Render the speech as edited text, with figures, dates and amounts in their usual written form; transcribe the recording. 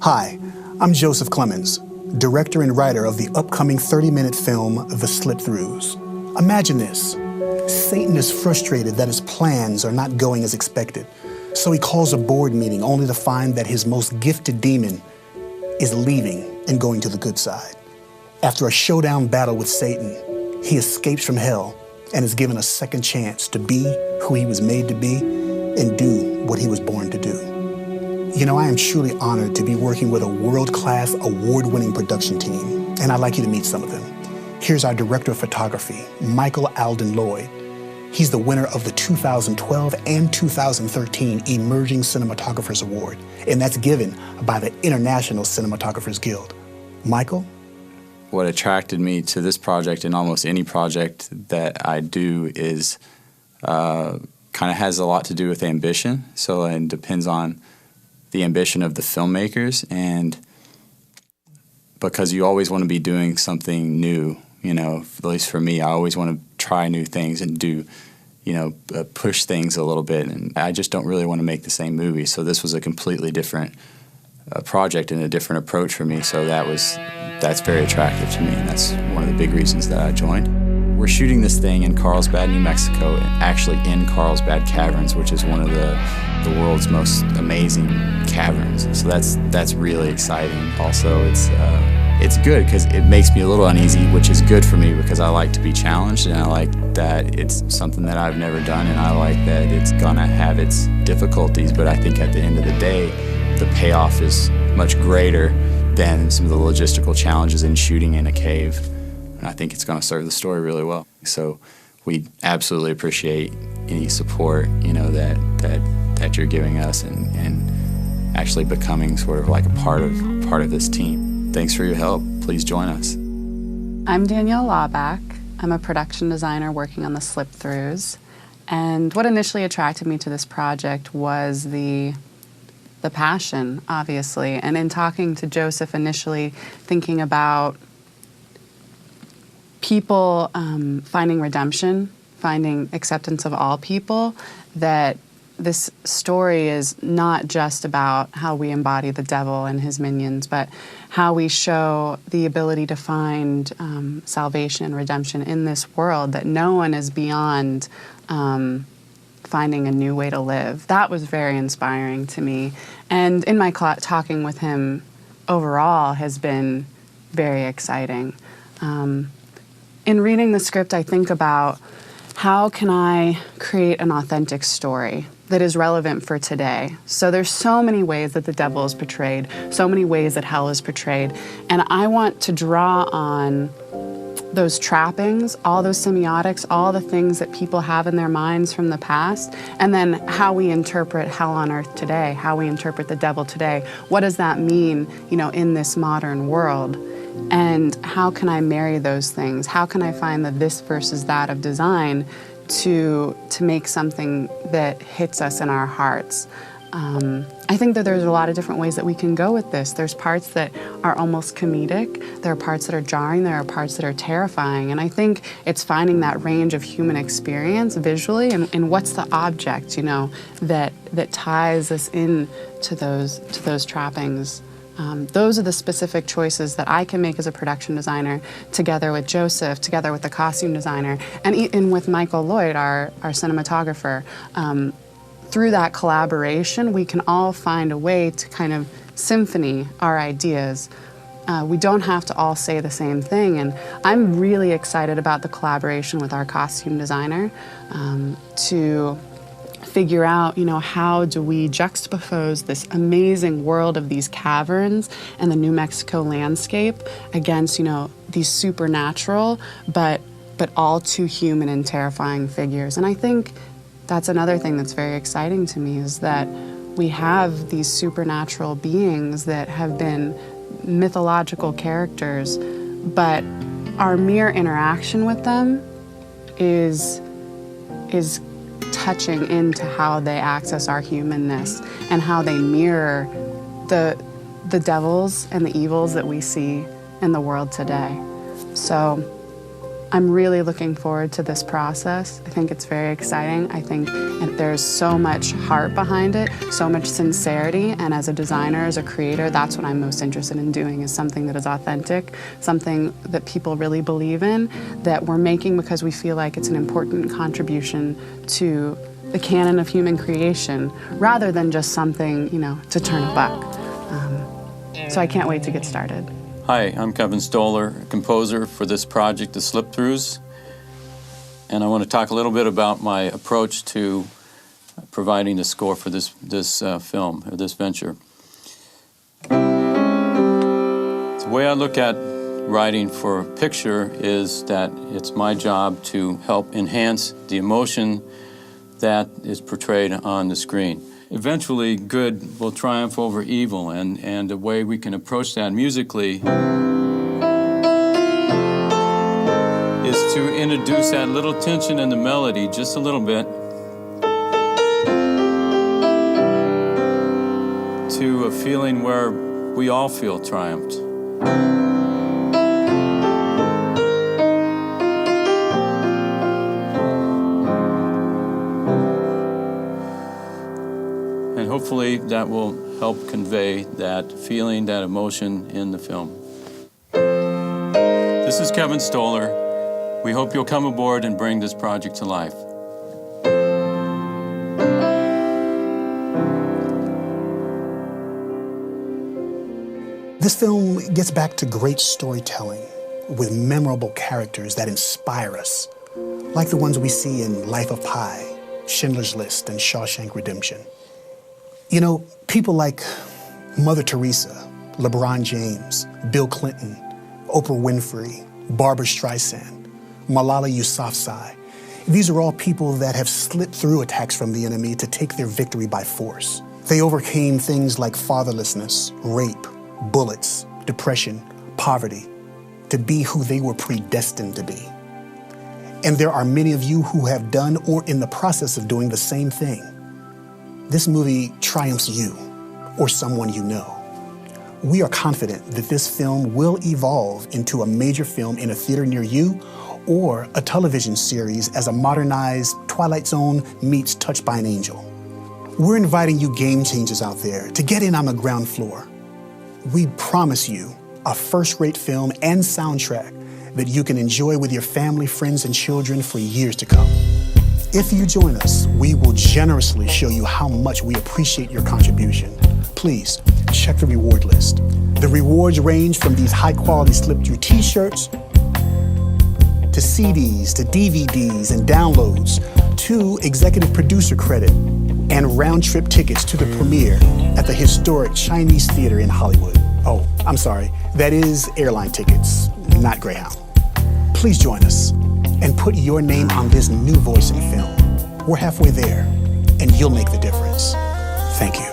Hi, I'm Joseph Clemmons, director and writer of the upcoming 30-minute film, The Slipthroughs. Imagine this. Satan is frustrated that his plans are not going as expected, so he calls a board meeting only to find that his most gifted demon is leaving and going to the good side. After a showdown battle with Satan, he escapes from hell and is given a second chance to be who he was made to be and do what he was born to do. You know, I am truly honored to be working with a world-class, award-winning production team, and I'd like you to meet some of them. Here's our director of photography, Michael Alden Lloyd. He's the winner of the 2012 and 2013 Emerging Cinematographers Award, and that's given by the International Cinematographers Guild. Michael? What attracted me to this project and almost any project that I do is kind of has a lot to do with ambition. So it depends on the ambition of the filmmakers, and because you always want to be doing something new, you know, at least for me, I always want to try new things and do, you know, push things a little bit, and I just don't really want to make the same movie. So this was a completely different project and a different approach for me, so that's very attractive to me, and that's one of the big reasons that I joined. We're shooting this thing in Carlsbad, New Mexico, actually in Carlsbad Caverns, which is one of the world's most amazing caverns. So that's really exciting. Also, it's good because it makes me a little uneasy, which is good for me because I like to be challenged, and I like that it's something that I've never done, and I like that it's gonna have its difficulties, but I think at the end of the day, the payoff is much greater than some of the logistical challenges in shooting in a cave. And I think it's going to serve the story really well. So we absolutely appreciate any support, you know, that you're giving us, and actually becoming sort of like a part of this team. Thanks for your help. Please join us. I'm Danielle Lawback. I'm a production designer working on the Slipthroughs. And what initially attracted me to this project was the passion, obviously. And in talking to Joseph initially, thinking about people finding redemption, finding acceptance of all people, that this story is not just about how we embody the devil and his minions, but how we show the ability to find salvation and redemption in this world, that no one is beyond finding a new way to live. That was very inspiring to me. And in my talking with him overall has been very exciting. In reading the script, I think about how can I create an authentic story that is relevant for today. So there's so many ways that the devil is portrayed, so many ways that hell is portrayed, and I want to draw on those trappings, all those semiotics, all the things that people have in their minds from the past, and then how we interpret hell on earth today, how we interpret the devil today. What does that mean, you know, in this modern world? And how can I marry those things? How can I find the this versus that of design to make something that hits us in our hearts? I think that there's a lot of different ways that we can go with this. There's parts that are almost comedic, there are parts that are jarring, there are parts that are terrifying, and I think it's finding that range of human experience visually, and what's the object, you know, that ties us in to those trappings. Those are the specific choices that I can make as a production designer, together with Joseph, together with the costume designer, and with Michael Lloyd, our cinematographer. Through that collaboration, we can all find a way to kind of symphony our ideas. We don't have to all say the same thing, and I'm really excited about the collaboration with our costume designer to figure out, you know, how do we juxtapose this amazing world of these caverns and the New Mexico landscape against, you know, these supernatural but all too human and terrifying figures. And I think that's another thing that's very exciting to me, is that we have these supernatural beings that have been mythological characters, but our mere interaction with them is touching into how they access our humanness and how they mirror the devils and the evils that we see in the world today. So I'm really looking forward to this process. I think it's very exciting. I think there's so much heart behind it, so much sincerity, and as a designer, as a creator, that's what I'm most interested in doing, is something that is authentic, something that people really believe in, that we're making because we feel like it's an important contribution to the canon of human creation, rather than just something, to turn a buck. So I can't wait to get started. Hi, I'm Kevin Stoller, composer for this project, the Slipthroughs, and I want to talk a little bit about my approach to providing the score for this film, or this venture. The way I look at writing for a picture is that it's my job to help enhance the emotion that is portrayed on the screen. Eventually, good will triumph over evil, and the way we can approach that musically is to introduce that little tension in the melody just a little bit to a feeling where we all feel triumphed. And hopefully that will help convey that feeling, that emotion in the film. This is Kevin Stoller. We hope you'll come aboard and bring this project to life. This film gets back to great storytelling with memorable characters that inspire us, like the ones we see in Life of Pi, Schindler's List, and Shawshank Redemption. People like Mother Teresa, LeBron James, Bill Clinton, Oprah Winfrey, Barbara Streisand, Malala Yousafzai. These are all people that have slipped through attacks from the enemy to take their victory by force. They overcame things like fatherlessness, rape, bullets, depression, poverty, to be who they were predestined to be. And there are many of you who have done or in the process of doing the same thing. This movie triumphs you or someone you know. We are confident that this film will evolve into a major film in a theater near you or a television series as a modernized Twilight Zone meets Touched by an Angel. We're inviting you game changers out there to get in on the ground floor. We promise you a first-rate film and soundtrack that you can enjoy with your family, friends, and children for years to come. If you join us, we will generously show you how much we appreciate your contribution. Please check the reward list. The rewards range from these high-quality slip-through t-shirts to CDs, to DVDs and downloads, to executive producer credit and round-trip tickets to the premiere at the historic Chinese Theater in Hollywood. Oh, I'm sorry, that is airline tickets, not Greyhound. Please join us and put your name on this new voice in film. We're halfway there, and you'll make the difference. Thank you.